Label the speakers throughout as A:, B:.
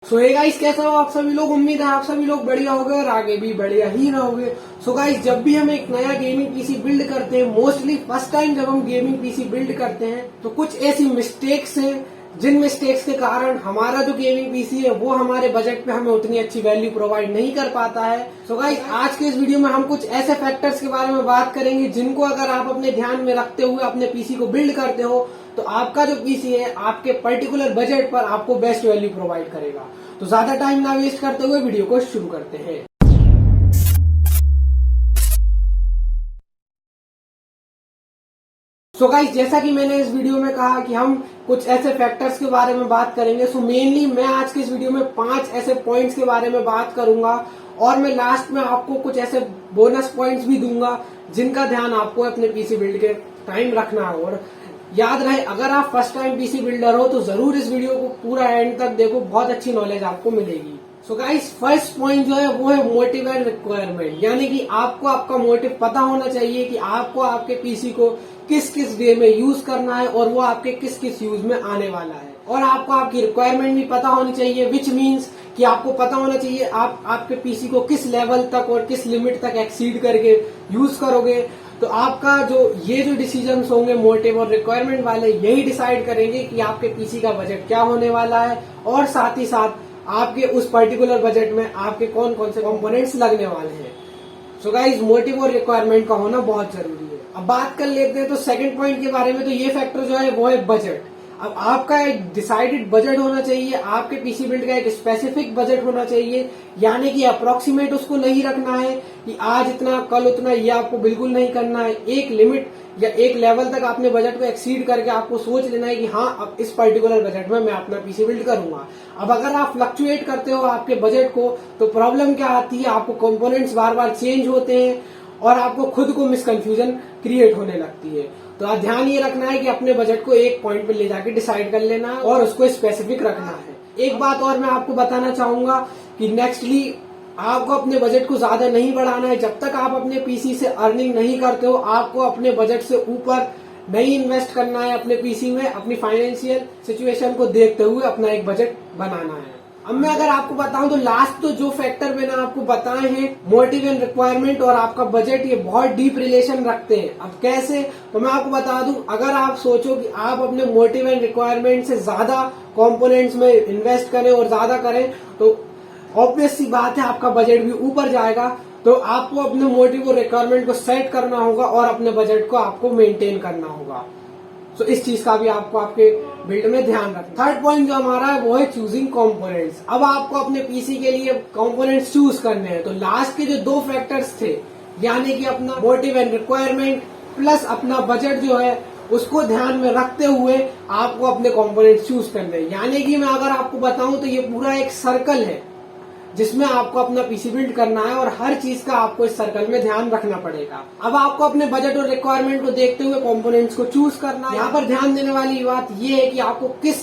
A: सो hey guys, कैसे हो आप सभी लोग। उम्मीद है आप सभी लोग बढ़िया होगे और आगे भी बढ़िया ही रहोगे। सो गाइस, जब भी हम एक नया गेमिंग पीसी बिल्ड करते हैं, मोस्टली फर्स्ट टाइम जब हम गेमिंग पीसी बिल्ड करते हैं तो कुछ ऐसी मिस्टेक्स हैं जिन मिस्टेक्स के कारण हमारा जो गेमिंग पीसी है वो हमारे बजट पे हमें उतनी अच्छी वैल्यू प्रोवाइड नहीं कर पाता है। सो गाइस, आज के इस वीडियो में हम कुछ ऐसे फैक्टर्स के बारे में बात करेंगे जिनको अगर आप अपने ध्यान में रखते हुए अपने पीसी को बिल्ड करते हो तो आपका जो पीसी है आपके पर्टिकुलर बजट पर आपको बेस्ट वैल्यू प्रोवाइड करेगा। तो ज्यादा टाइम ना वेस्ट करते हुए वीडियो को शुरू करते हैं। सो गाइस, जैसा कि मैंने इस वीडियो में कहा कि हम कुछ ऐसे फैक्टर्स के बारे में बात करेंगे। सो मेनली मैं आज के इस वीडियो में 5 ऐसे पॉइंट्स के बारे में बात करूंगा और मैं लास्ट में आपको कुछ ऐसे बोनस पॉइंट्स भी दूंगा जिनका ध्यान आपको अपने पीसी बिल्ड के टाइम रखना है। और याद रहे, अगर आप फर्स्ट टाइम पीसी बिल्डर हो तो जरूर इस वीडियो को पूरा एंड तक देखो, बहुत अच्छी नॉलेज आपको मिलेगी। सो गाइस, फर्स्ट पॉइंट जो है वो है मोटिव एंड रिक्वायरमेंट, यानी कि आपको आपका मोटिव पता होना चाहिए कि आपको आपके पीसी को किस किस वे में यूज करना है और वो आपके किस किस यूज में आने वाला है। और आपको आपकी रिक्वायरमेंट भी पता होनी चाहिए, विच मीन्स कि आपको पता होना चाहिए आप आपके पीसी को किस लेवल तक और किस लिमिट तक एक्सीड करके यूज करोगे। तो आपका ये जो डिसीजंस होंगे मोटिव और रिक्वायरमेंट वाले, यही डिसाइड करेंगे कि आपके पीसी का बजट क्या होने वाला है और साथ ही साथ आपके उस पर्टिकुलर बजट में आपके कौन कौन से कंपोनेंट्स लगने वाले हैं। सो गाइस, मोटिव और रिक्वायरमेंट का होना बहुत जरूरी है। अब बात कर लेते हैं तो सेकंड पॉइंट के बारे में। तो ये फैक्टर जो है वो है बजट। अब आपका एक डिसाइडेड बजट होना चाहिए, आपके पीसी बिल्ड का एक स्पेसिफिक बजट होना चाहिए, यानी कि अप्रोक्सीमेट उसको नहीं रखना है कि आज इतना कल उतना, ये आपको बिल्कुल नहीं करना है। एक लिमिट या एक लेवल तक आपने बजट को एक्सीड करके आपको सोच लेना है कि हाँ, अब इस पर्टिकुलर बजट में मैं अपना पीसी बिल्ड करूंगा। अब अगर आप फ्लक्चुएट करते हो आपके बजट को तो प्रॉब्लम क्या आती है, आपको कंपोनेंट्स बार बार चेंज होते हैं और आपको खुद को मिसकंफ्यूजन क्रिएट होने लगती है। तो आप ध्यान ये रखना है कि अपने बजट को एक पॉइंट पे ले जाके डिसाइड कर लेना और उसको स्पेसिफिक रखना है। एक बात और मैं आपको बताना चाहूंगा कि नेक्स्टली आपको अपने बजट को ज्यादा नहीं बढ़ाना है। जब तक आप अपने पीसी से अर्निंग नहीं करते हो, आपको अपने बजट से ऊपर नहीं इन्वेस्ट करना है अपने पीसी में। अपनी फाइनेंशियल सिचुएशन को देखते हुए अपना एक बजट बनाना है। अब मैं अगर आपको बताऊं तो लास्ट तो जो फैक्टर मैंने आपको बताए हैं, मोटिव एंड रिक्वायरमेंट और आपका बजट, ये बहुत डीप रिलेशन रखते हैं। अब कैसे, तो मैं आपको बता दूं, अगर आप सोचो कि आप अपने मोटिव एंड रिक्वायरमेंट से ज्यादा कंपोनेंट्स में इन्वेस्ट करें और ज्यादा करें तो ऑब्वियस सी बात है आपका बजट भी ऊपर जाएगा। तो आपको अपने मोटिव और रिक्वायरमेंट को सेट करना होगा और अपने बजट को आपको मेंटेन करना होगा। तो इस चीज का भी आपको आपके बिल्ड में ध्यान रखना। थर्ड पॉइंट जो हमारा है वो है चूजिंग कंपोनेंट्स। अब आपको अपने पीसी के लिए कंपोनेंट्स चूज करने हैं। तो लास्ट के जो 2 फैक्टर्स थे, यानी कि अपना मोटिव एंड रिक्वायरमेंट प्लस अपना बजट जो है, उसको ध्यान में रखते हुए आपको अपने कंपोनेंट्स चूज करने हैं। यानी कि मैं अगर आपको बताऊं तो ये पूरा एक सर्कल है जिसमें आपको अपना पीसी बिल्ड करना है और हर चीज का आपको इस सर्कल में ध्यान रखना पड़ेगा। अब आपको अपने बजट और रिक्वायरमेंट को देखते हुए कंपोनेंट्स को चूज करना है। यहाँ पर ध्यान देने वाली बात ये है कि आपको किस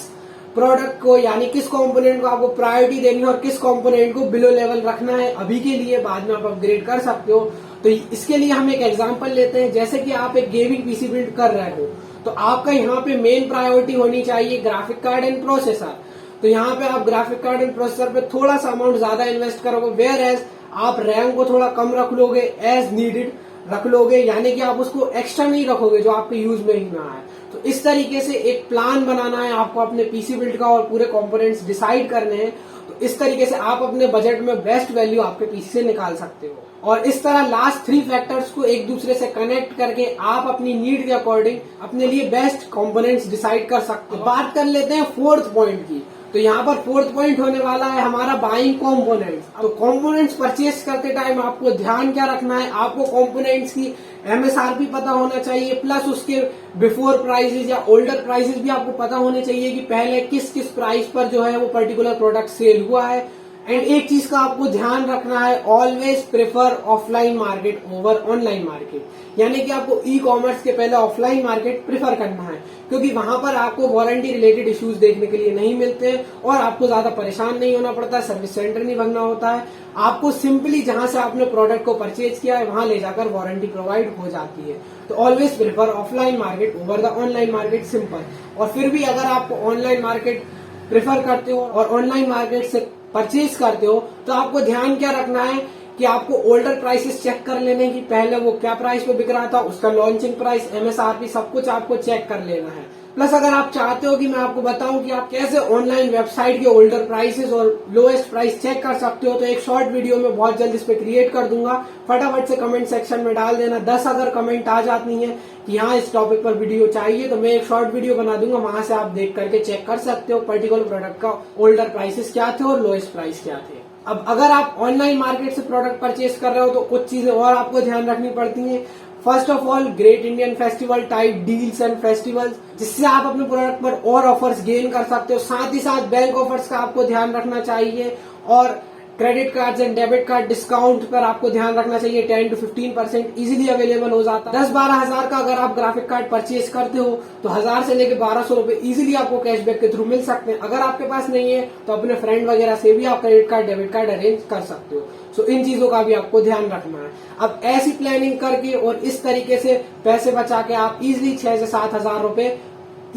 A: प्रोडक्ट को, यानी किस कंपोनेंट को आपको प्रायोरिटी देनी है और किस कंपोनेंट को बिलो लेवल रखना है अभी के लिए। बाद में आप अपग्रेड कर सकते हो। तो इसके लिए हम एक एग्जांपल लेते हैं। जैसे कि आप एक गेमिंग पीसी बिल्ड कर रहे हो तो आपका यहाँ पे मेन प्रायोरिटी होनी चाहिए ग्राफिक कार्ड एंड प्रोसेसर। तो यहाँ पे आप ग्राफिक कार्ड एंड प्रोसेसर पे थोड़ा सा अमाउंट ज्यादा इन्वेस्ट करोगे, वेयर एज आप रैम को थोड़ा कम रख लोगे, एज नीडेड रख लोगे, यानी कि आप उसको एक्स्ट्रा नहीं रखोगे जो आपके यूज में ही ना है। तो इस तरीके से एक प्लान बनाना है आपको अपने पीसी बिल्ड का और पूरे कंपोनेंट्स डिसाइड करने हैं। तो इस तरीके से आप अपने बजट में बेस्ट वैल्यू आपके पीसी से निकाल सकते हो। और इस तरह लास्ट 3 फैक्टर्स को एक दूसरे से कनेक्ट करके आप अपनी नीड के अकॉर्डिंग अपने लिए बेस्ट कंपोनेंट्स डिसाइड कर सकते हो। बात कर लेते हैं 4th पॉइंट की। तो यहाँ पर 4th पॉइंट होने वाला है हमारा बाइंग कंपोनेंट्स। तो कंपोनेंट्स परचेस करते टाइम आपको ध्यान क्या रखना है, आपको कंपोनेंट्स की एमएसआरपी पता होना चाहिए, प्लस उसके बिफोर प्राइसेस या ओल्डर प्राइसेस भी आपको पता होने चाहिए कि पहले किस किस प्राइस पर जो है वो पर्टिकुलर प्रोडक्ट सेल हुआ है। एंड एक चीज का आपको ध्यान रखना है, always prefer offline market over online market, यानी कि आपको ई कॉमर्स के पहले ऑफलाइन मार्केट प्रेफर करना है, क्योंकि वहां पर आपको वारंटी रिलेटेड इश्यूज देखने के लिए नहीं मिलते हैं और आपको ज्यादा परेशान नहीं होना पड़ता है, सर्विस सेंटर नहीं भरना होता है। आपको सिंपली जहां से आपने प्रोडक्ट को परचेज किया है वहां ले जाकर वारंटी प्रोवाइड हो जाती है। तो always prefer offline market over the online market, simple. और फिर भी अगर आपको ऑनलाइन मार्केट प्रेफर करते हो और ऑनलाइन मार्केट से परचेज करते हो, तो आपको ध्यान क्या रखना है कि आपको ओल्डर प्राइसेस चेक कर लेने की, पहले वो क्या प्राइस पे बिक रहा था, उसका लॉन्चिंग प्राइस, MSRP सब कुछ आपको चेक कर लेना है। प्लस अगर आप चाहते हो कि मैं आपको बताऊं कि आप कैसे ऑनलाइन वेबसाइट के ओल्डर प्राइसेस और लोएस्ट प्राइस चेक कर सकते हो, तो एक शॉर्ट वीडियो में बहुत जल्द इस पे क्रिएट कर दूंगा। फटाफट से कमेंट सेक्शन में डाल देना। 10 अगर कमेंट आ जाती है कि हाँ इस टॉपिक पर वीडियो चाहिए, तो मैं एक शॉर्ट वीडियो बना दूंगा, वहां से आप देख करके चेक कर सकते हो पर्टिकुलर प्रोडक्ट का ओल्डर प्राइसेस क्या थे और लोएस्ट प्राइस क्या थे। अब अगर आप ऑनलाइन मार्केट से प्रोडक्ट परचेज कर रहे हो तो कुछ चीजें और आपको ध्यान रखनी पड़ती हैं। First of all, great Indian festival type deals and festivals, जिससे आप अपने प्रोडक्ट पर और ऑफर्स गेन कर सकते हो। साथ ही साथ बैंक ऑफर्स का आपको ध्यान रखना चाहिए और credit cards and debit card discount पर आपको ध्यान रखना चाहिए। 10 to 15% इजीली अवेलेबल हो जाता है। 10-12 हजार का अगर आप ग्राफिक कार्ड परचेज करते हो तो 1000 से लेकर 1200 रुपए इजीली आपको कैशबैक के थ्रू मिल सकते हैं। अगर आपके पास नहीं है तो अपने फ्रेंड वगैरह से भी आप credit card debit card arrange कर सकते हो। सो इन चीजों का भी आपको ध्यान रखना है। अब ऐसी प्लानिंग करके और इस तरीके से पैसे बचा के आप इजीली 6 से 7 हजार रुपए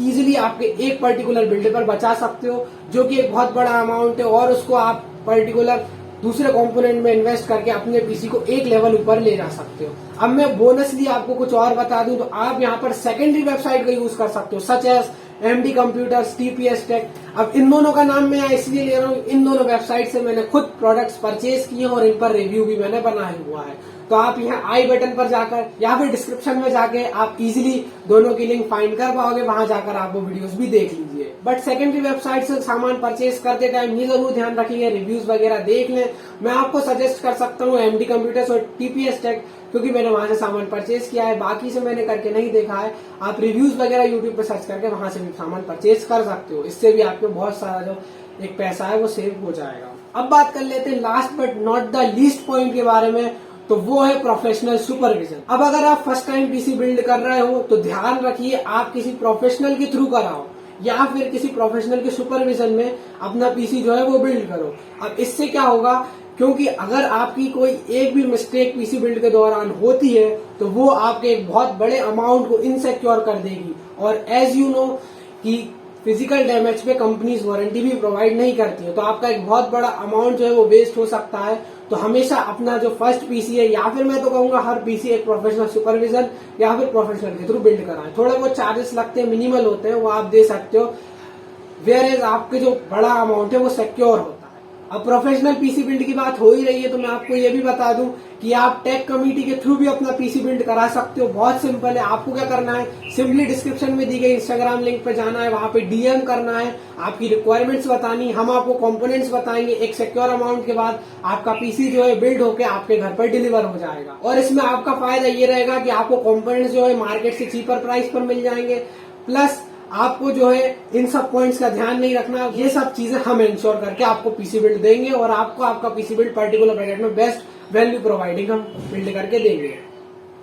A: इजीली आपके एक पर्टिकुलर बिल्ड पर बचा सकते हो, जो कि एक बहुत बड़ा अमाउंट है, और उसको आप पर्टिकुलर दूसरे कंपोनेंट में इन्वेस्ट करके अपने पीसी को एक लेवल ऊपर ले जा सकते हो। अब मैं बोनसली आपको कुछ और बता दूं तो आप यहाँ पर सेकेंडरी वेबसाइट का यूज कर सकते हो, such as MD computers, TPS tech. अब इन दोनों का नाम मैं इसलिए ले रहा हूँ, इन दोनों वेबसाइट से मैंने खुद प्रोडक्ट्स परचेज किए और इन पर रिव्यू भी मैंने बनाया हुआ है। तो आप यहाँ आई बटन पर जाकर या फिर डिस्क्रिप्शन में जाके आप इजीली दोनों की लिंक फाइंड कर पाओगे, वहां जाकर आप वो वीडियोस भी देख लीजिए। बट सेकेंडरी वेबसाइट से सामान परचेज करते टाइम ये जरूर ध्यान रखिए रिव्यूज वगैरह देख लें। मैं आपको सजेस्ट कर सकता हूँ MD कंप्यूटर्स और TPS टेक, क्योंकि मैंने वहां से सामान परचेज किया है, बाकी से मैंने करके नहीं देखा है। आप रिव्यूज वगैरह यूट्यूब पे सर्च करके वहां से भी सामान परचेज कर सकते हो। इससे भी आपको बहुत सारा जो एक पैसा है वो सेव हो जाएगा। अब बात कर लेते हैं last but not the least point के बारे में, तो वो है प्रोफेशनल सुपरविजन। अब अगर आप फर्स्ट टाइम पीसी बिल्ड कर रहे हो तो ध्यान रखिए आप किसी प्रोफेशनल के थ्रू कराओ या फिर किसी प्रोफेशनल के सुपरविजन में अपना पीसी जो है वो बिल्ड करो। अब इससे क्या होगा, क्योंकि अगर आपकी कोई एक भी मिस्टेक पीसी बिल्ड के दौरान होती है तो वो आपके एक बहुत बड़े अमाउंट को इनसिक्योर कर देगी। और एज यू नो कि फिजिकल डैमेज पे कंपनीज वारंटी भी प्रोवाइड नहीं करती है, तो आपका एक बहुत बड़ा अमाउंट जो है वो वेस्ट हो सकता है। तो हमेशा अपना जो फर्स्ट पीसी है, या फिर मैं तो कहूंगा हर पीसी एक प्रोफेशनल सुपरविजन या फिर प्रोफेशनल के थ्रू बिल्ड कराएं। थोड़े बहुत चार्जेस लगते हैं, मिनिमल होते हैं, वो आप दे सकते हो, वेयर एज आपके जो बड़ा अमाउंट है वो सिक्योर होता है। अब प्रोफेशनल पीसी बिल्ड की बात हो ही रही है तो मैं आपको ये भी बता दूं कि आप टेक कम्युनिटी के थ्रू भी अपना पीसी बिल्ड करा सकते हो। बहुत सिंपल है, आपको क्या करना है, सिंपली डिस्क्रिप्शन में दी गई इंस्टाग्राम लिंक पे जाना है, वहां पे DM करना है, आपकी रिक्वायरमेंट्स बतानी, हम आपको कंपोनेंट्स बताएंगे। एक सिक्योर अमाउंट के बाद आपका पीसी जो है बिल्ड होकर आपके घर पर डिलीवर हो जाएगा। और इसमें आपका फायदा ये रहेगा कि आपको कंपोनेंट्स जो है मार्केट से चीपर प्राइस पर मिल जाएंगे, प्लस आपको जो है इन सब पॉइंट्स का ध्यान नहीं रखना। ये सब चीजें हम इंश्योर करके आपको पीसी बिल्ड देंगे और आपको आपका पीसी बिल्ड पर्टिकुलर बजट में बेस्ट वैल्यू प्रोवाइडिंग हम बिल्ड करके देंगे।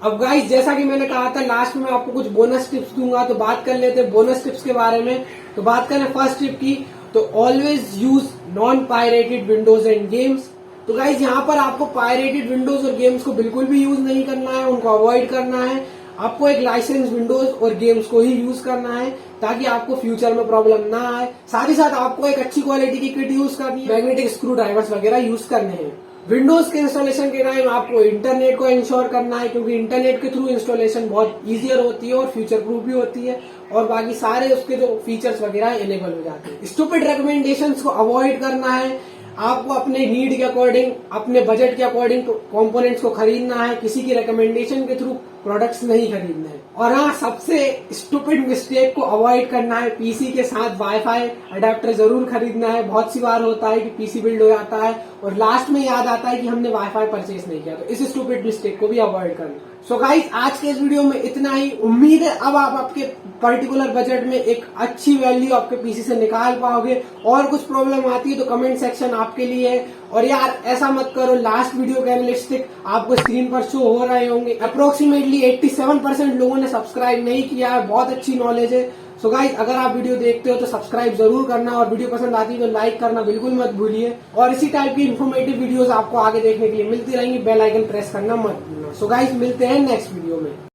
A: अब गाइस, जैसा कि मैंने कहा था लास्ट में मैं आपको कुछ बोनस टिप्स दूंगा, तो बात कर लेते हैं बोनस टिप्स के बारे में। तो बात करें फर्स्ट टिप की, तो always use non pirated Windows and games. तो गाइस, यहाँ पर आपको पायरेटेड विंडोज और गेम्स को बिल्कुल भी यूज नहीं करना है, उनको अवॉइड करना है। आपको एक लाइसेंस विंडोज और गेम्स को ही यूज करना है ताकि आपको फ्यूचर में प्रॉब्लम ना आए। साथ ही साथ आपको एक अच्छी क्वालिटी की किट यूज करनी है, मैग्नेटिक स्क्रू ड्राइवर्स वगैरह यूज करने हैं। विंडोज के इंस्टॉलेशन के टाइम आपको इंटरनेट को इंश्योर करना है, क्योंकि इंटरनेट के थ्रू इंस्टॉलेशन बहुत इजियर होती है और फ्यूचर प्रूफ भी होती है, और बाकी सारे उसके जो फीचर्स वगैरह इनेबल हो जाते हैं। स्टूपिड रिकमेंडेशंस को अवॉइड करना है। आपको अपने नीड के अकॉर्डिंग, अपने बजट के अकॉर्डिंग कंपोनेंट्स को खरीदना है, किसी की रिकमेंडेशन के थ्रू प्रोडक्ट्स नहीं खरीदने हैं। और हाँ, सबसे स्टूपिड मिस्टेक को अवॉइड करना है, पीसी के साथ वाईफाई अडेप्टर जरूर खरीदना है। बहुत सी बार होता है कि पीसी बिल्ड हो जाता है और लास्ट में याद आता है कि हमने वाईफाई परचेज नहीं किया, तो इस स्टूपिड मिस्टेक को भी अवॉइड करना है। सो गाइस, आज के इस वीडियो में इतना ही। उम्मीद है अब आप आपके पर्टिकुलर बजट में एक अच्छी वैल्यू आपके पीसी से निकाल पाओगे। और कुछ प्रॉब्लम आती है तो कमेंट सेक्शन आपके लिए है। और यार, ऐसा मत करो, लास्ट वीडियो के एनालिस्टिक आपको स्क्रीन पर शो हो रहे होंगे। अप्रोक्सीमेटली 87% लोगों ने सब्सक्राइब नहीं किया है। बहुत अच्छी नॉलेज है। सो गाइस, अगर आप वीडियो देखते हो तो सब्सक्राइब जरूर करना, और वीडियो पसंद आती है तो लाइक करना बिल्कुल मत भूलिए। और इसी टाइप की इन्फॉर्मेटिव वीडियोस आपको आगे देखने के लिए मिलती रहेंगी। बेल आइकन प्रेस करना मत भूलना। सो गाइस, मिलते हैं नेक्स्ट वीडियो में।